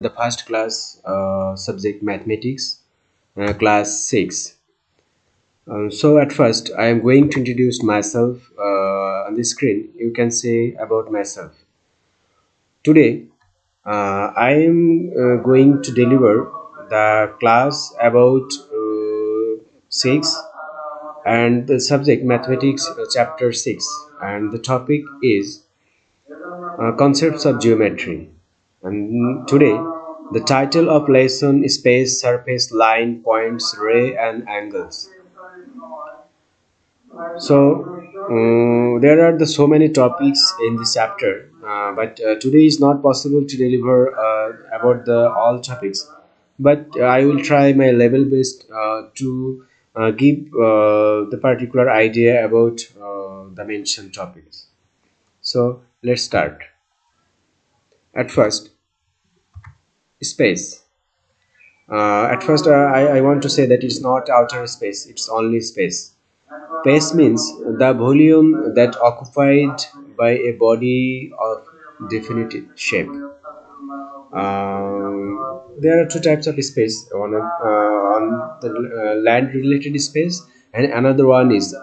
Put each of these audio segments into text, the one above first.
The first class subject mathematics, class 6. So at first I am going to introduce myself on the screen. You can say about myself. Today I am going to deliver the class about 6 and the subject mathematics, chapter 6, and the topic is concepts of geometry. And today, the title of lesson is space, surface, line, points, ray, and angles. So there are so many topics in this chapter, but today is not possible to deliver about the all topics. But I will try my level best to give the particular idea about the mentioned topics. So let's start. At first, space. At first, I want to say that it's not outer space, it's only space. Space means the volume that occupied by a body of definite shape. There are two types of space, on the land related space, and another one is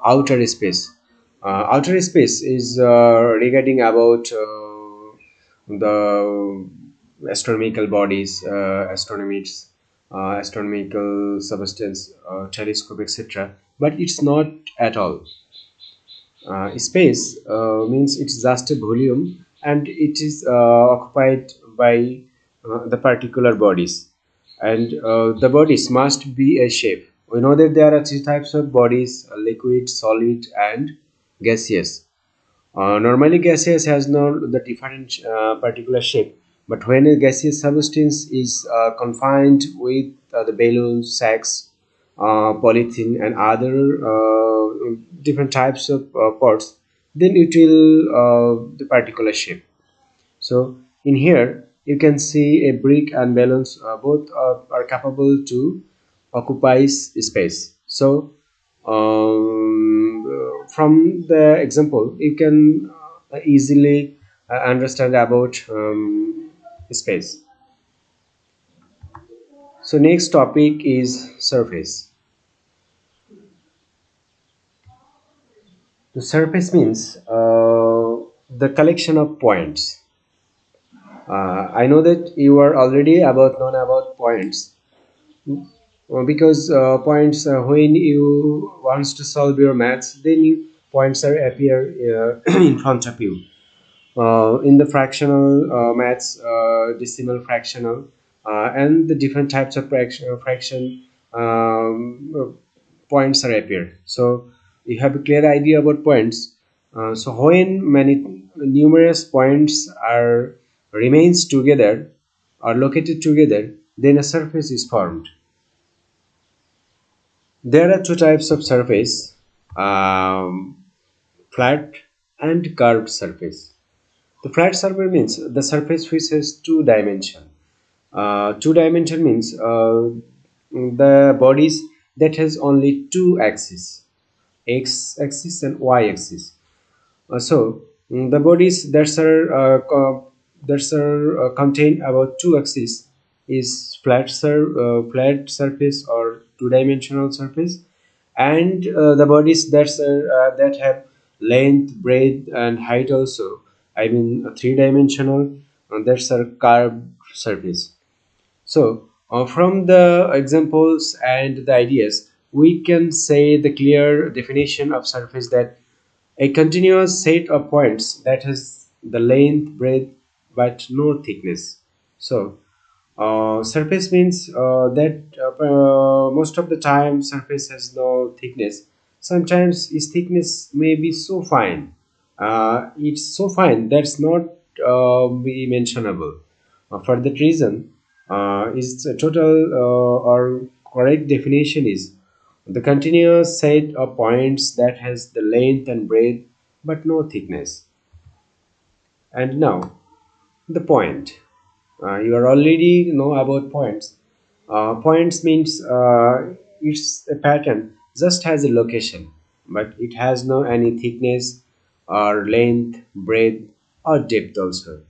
outer space. Outer space is regarding about the astronomical bodies, astronomical substance, telescope, etc. But it's not at all. Space means it's just a volume, and it is occupied by the particular bodies, and the bodies must be a shape. We know that there are three types of bodies: liquid, solid, and gaseous. Normally, gaseous has no the different particular shape, but when a gaseous substance is confined with the balloons, sacs, polythene, and other different types of pots, then it will the particular shape. So in here, you can see a brick and balloons both are capable to occupy space. So from the example, you can easily understand about space. So next topic is surface. The surface means the collection of points. I know that you are already about known about points. Because points, when you wants to solve your maths, then points are appear in front of you. In the fractional maths, decimal, fractional, and the different types of fraction, points are appear. So you have a clear idea about points. So when many numerous points are remains together or located together, then a surface is formed. There are two types of surface: um, flat and curved surface. The flat surface means the surface which has two dimension. Two dimension means the bodies that has only two axes, x axis and y axis. The bodies that are contain about two axes is flat surface or two-dimensional surface, and the bodies that have length, breadth, and height also. I mean, a three-dimensional. That's a curved surface. So, from the examples and the ideas, we can say the clear definition of surface that a continuous set of points that has the length, breadth, but no thickness. So, surface means that most of the time surface has no thickness. Sometimes its thickness may be so fine. It's so fine that's not be mentionable. For that reason, is a total or correct definition is the continuous set of points that has the length and breadth but no thickness. And now the point. You are already know about points. Points means it's a pattern just has a location, but it has no any thickness or length, breadth, or depth also.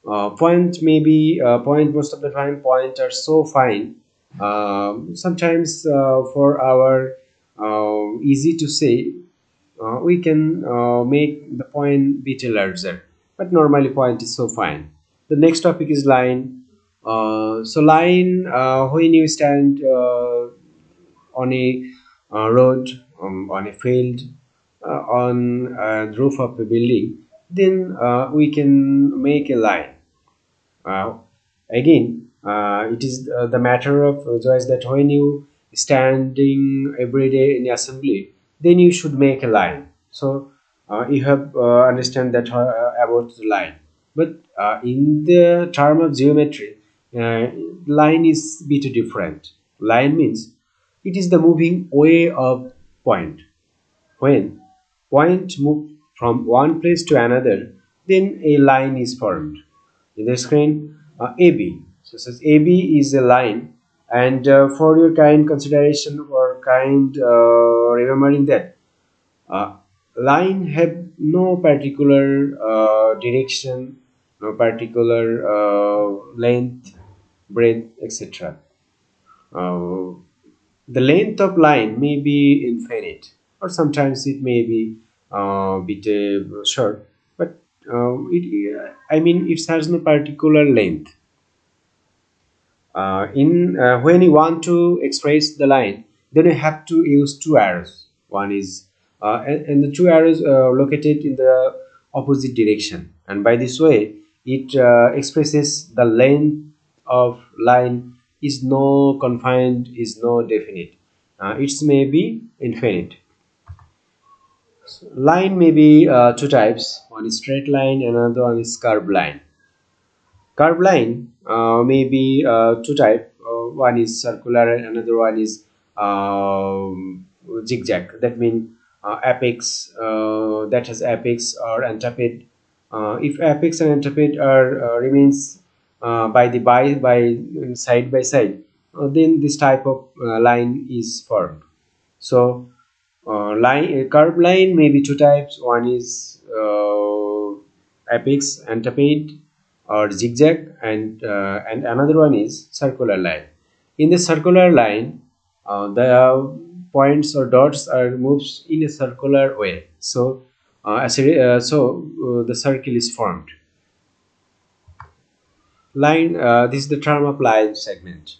Point maybe point most of the time point are so fine. Sometimes for our easy to say, we can make the point bit larger, but normally point is so fine. The next topic is line. So line, when you stand on a road, on a field, on a roof of a building, then we can make a line. uh, Again, it is the matter of choice that when you standing every day in assembly, then you should make a line. So you have understand that about the line. But in the term of geometry, uh, line is bit different. Line means it is the moving way of point. When point move from one place to another, then a line is formed. In the screen, AB. So says AB is a line, and for your kind consideration or kind remembering that uh, line have no particular direction, no particular length, breadth, etc. Uh, the length of line may be infinite, or sometimes it may be bit short, but I mean it has no particular length. In When you want to express the line, then you have to use two arrows. One is and the two arrows are located in the opposite direction, and by this way it expresses the length of line is no confined, is no definite. It's may be infinite. Line may be two types. One is straight line, another one is curved line. Curved line may be two type. One is circular and another one is zigzag. That means apex, that has apex or antipode. If apex and antipode are remains by side by side, then this type of line is formed. So curved line may be two types. One is apex, antipode, or zigzag, and another one is circular line. In the circular line, the points or dots are moves in a circular way. So, the circle is formed. Line. This is the term of line segment.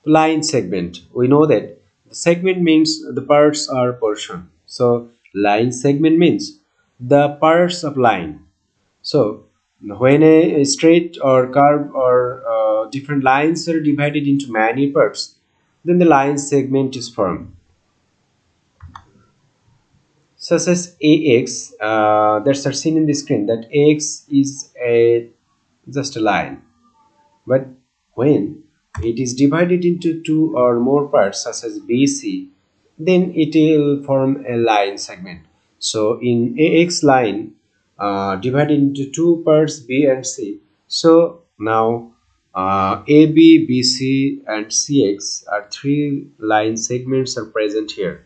Line segment, we know that the segment means the parts or portion. So line segment means the parts of line. So when a straight or curve or different lines are divided into many parts, then the line segment is formed. Such as AX, that's are seen in the screen, that AX is a just a line. But when it is divided into two or more parts, such as BC, then it will form a line segment. So in AX line, divided into two parts B and C. So now AB, BC, and CX are three line segments are present here.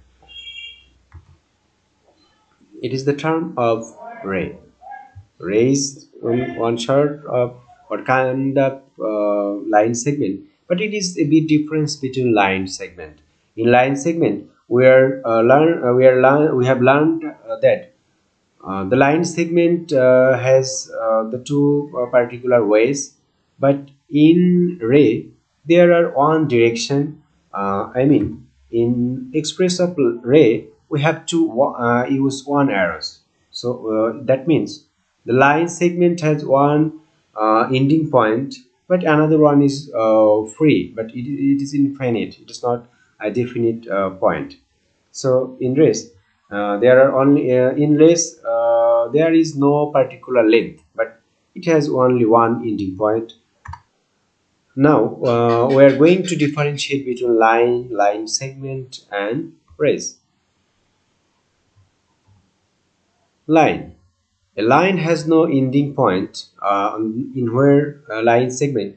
It is the term of ray. Raised one short of or kind of line segment, but it is a bit difference between line segment. In line segment we have learned that the line segment has the two particular ways, but in ray there are one direction. I mean, in express of ray we have to use one arrows. So that means the line segment has one ending point, but another one is free, but it is infinite. It is not a definite point. So in race, there are only in race there is no particular length, but it has only one ending point. Now we are going to differentiate between line segment, and race. Line. A line has no ending point in where line segment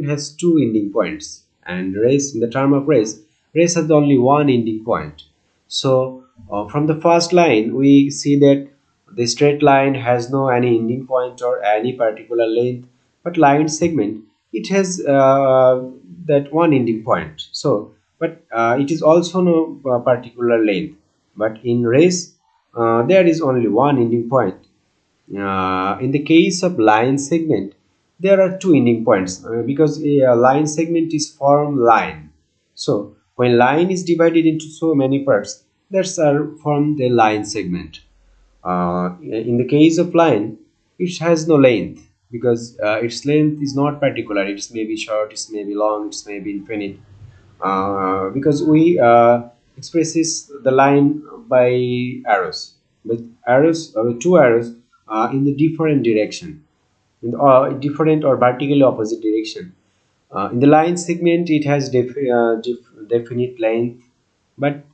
has two ending points, and race in the term of race has only one ending point. So from the first line we see that The straight line has no any ending point or any particular length, but line segment, it has that one ending point. So, but it is also no particular length. But in race, there is only one ending point. In the case of line segment, there are two ending points because a line segment is formed line. So when line is divided into so many parts, that's are formed the line segment. In the case of line, it has no length because its length is not particular. It may be short, it may be long, it may be infinite. Because we expresses the line by arrows, with arrows with two arrows in the different direction, in the, different or vertically opposite direction. In the line segment, it has definite length, but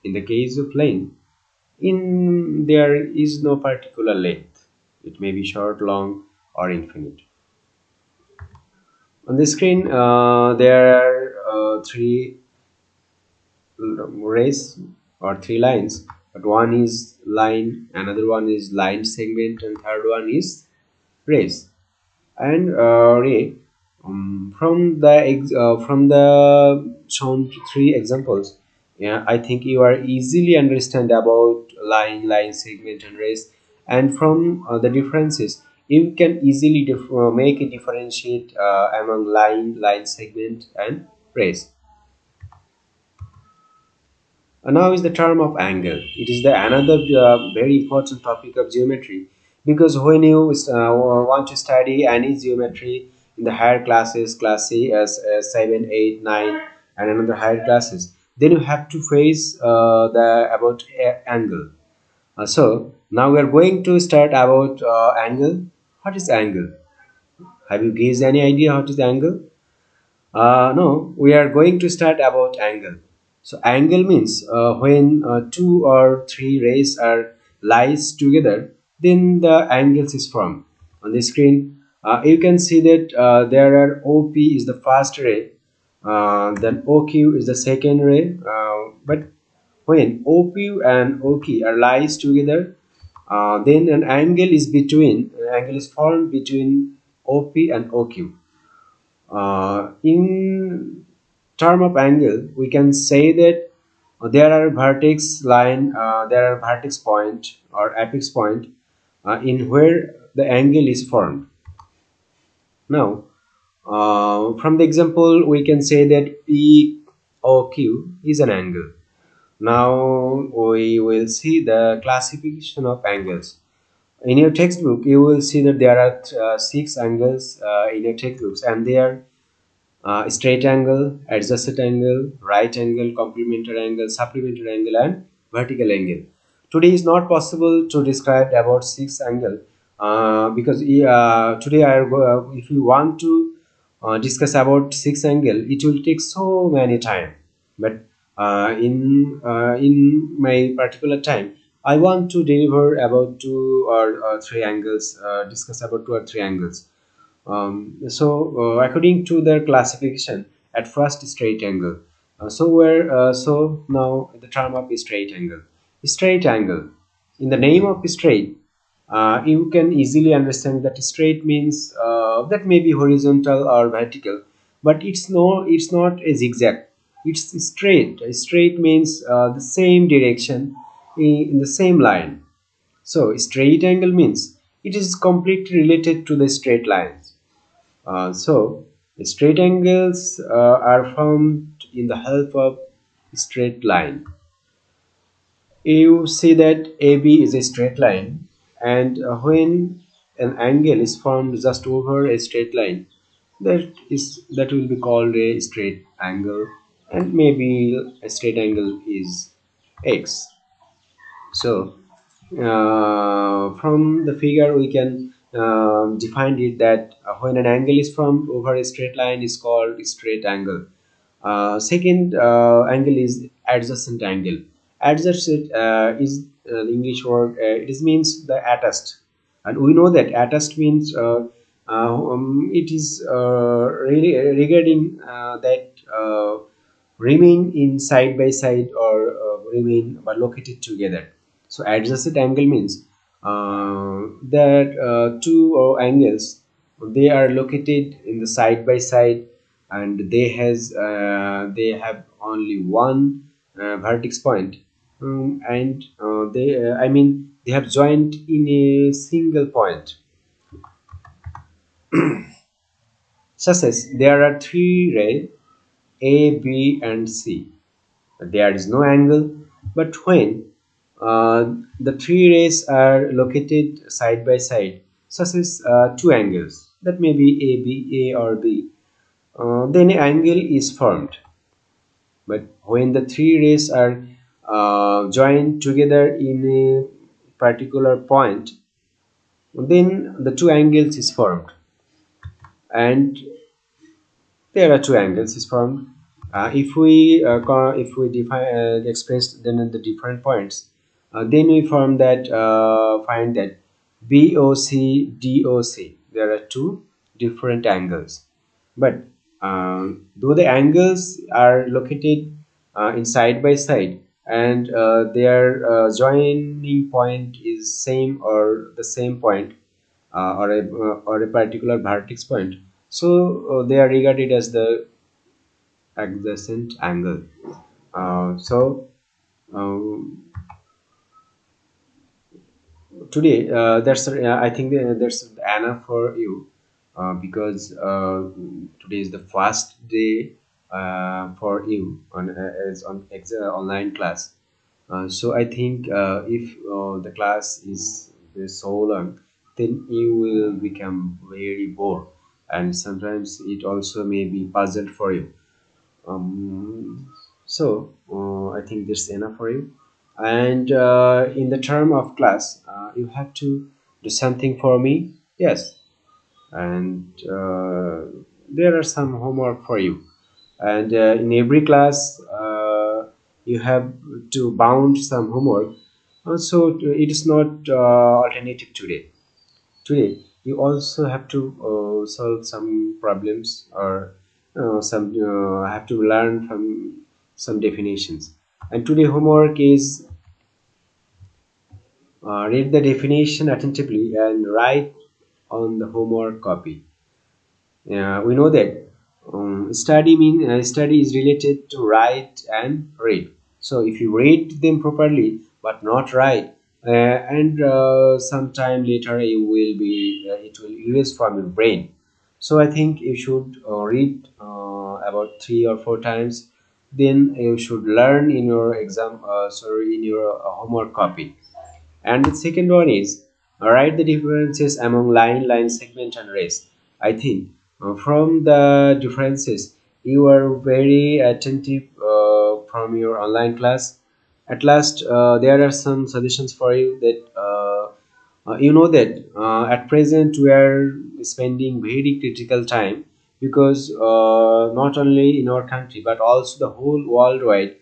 in the case of line, in there is no particular length. It may be short, long, or infinite. On the screen, there are three rays or three lines, but one is line, another one is line segment, and third one is rays. And ray, from the shown three examples, yeah, I think you are easily understand about line segment and rays. And from the differences, you can easily make a differentiate among line segment and rays. Now is the term of angle. It is the another very important topic of geometry, because when you want to study any geometry in the higher classes, class C as 7, 8, 9, and another higher classes, then you have to face the about angle. So now we are going to start about angle. What is angle? Have you guys any idea what is angle? No, we are going to start about angle. So angle means when two or three rays are lies together, then the angles is formed. On the screen, you can see that there are OP is the first ray, then OQ is the second ray. But when OP and OK are lies together, then an angle is formed between OP and OQ. In term of angle, we can say that there are vertex point or apex point in where the angle is formed. Now, from the example, we can say that POQ is an angle. Now we will see the classification of angles. In your textbook, you will see that there are six angles in your textbooks, and they are straight angle, adjacent angle, right angle, complementary angle, supplementary angle, and vertical angle. Today is not possible to describe about six angle because today if you want to discuss about six angle, it will take so many time. But in my particular time, I want to deliver about two or three angles, discuss about two or three angles. According to their classification, at first straight angle. So now the term of straight angle. Straight angle. In the name of straight, you can easily understand that straight means that may be horizontal or vertical, but it's not a zigzag. It's straight. Straight means the same direction in the same line. So straight angle means it is completely related to the straight lines. So straight angles are formed in the help of straight line. You see that AB is a straight line, and when an angle is formed just over a straight line, that will be called a straight angle, and maybe a straight angle is X. So from the figure we can define it that when an angle is formed over a straight line is called straight angle. Second angle is adjacent angle. Adjacent is the English word. It is means the attached, and we know that attached means it is really regarding that remain in side by side or remain but located together. So adjacent angle means That two angles, they are located in the side by side, and they have only one vertex point, and they I mean they have joined in a single point. Such as there are three rays A, B, and C. There is no angle, but when the three rays are located side by side, such as two angles, that may be A or B, then an angle is formed. But when the three rays are joined together in a particular point, then the two angles is formed, and there are two angles is formed. If we define express then the different points, then we find that BOC DOC, there are two different angles, but though the angles are located in side by side, and their joining point is same or the same point, or a particular vertex point, so they are regarded as the adjacent angle. So uh, today, I think that's enough for you, because today is the first day for you as on online class. So I think if the class is so long, then you will become very bored, and sometimes it also may be puzzled for you. I think this is enough for you. And in the term of class, you have to do something for me. Yes, and there are some homework for you. And in every class, you have to bound some homework. Also, it is not alternative today. Today you also have to solve some problems, or some have to learn from some definitions. And today homework is read the definition attentively and write on the homework copy. We know that study is related to write and read. So if you read them properly but not write, and sometime later you will be it will erase from your brain. So I think you should read about 3 or 4 times. Then you should learn in your in your homework copy. And the second one is write the differences among line, segment, and race. I think from the differences, you are very attentive from your online class. At last, there are some suggestions for you that you know that at present we are spending very critical time, because not only in our country but also the whole worldwide,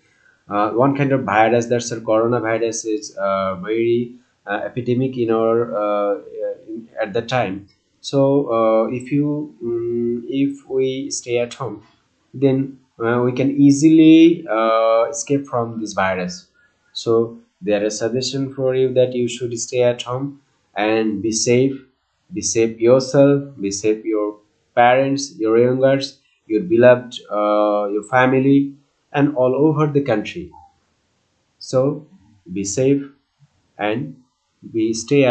one kind of virus, that's a coronavirus, is very epidemic in our at the time. So if we stay at home, then we can easily escape from this virus. So there is suggestion for you that you should stay at home and be safe. Be safe yourself, be safe your parents, your youngers, your beloved, your family, and all over the country. So be safe and be stay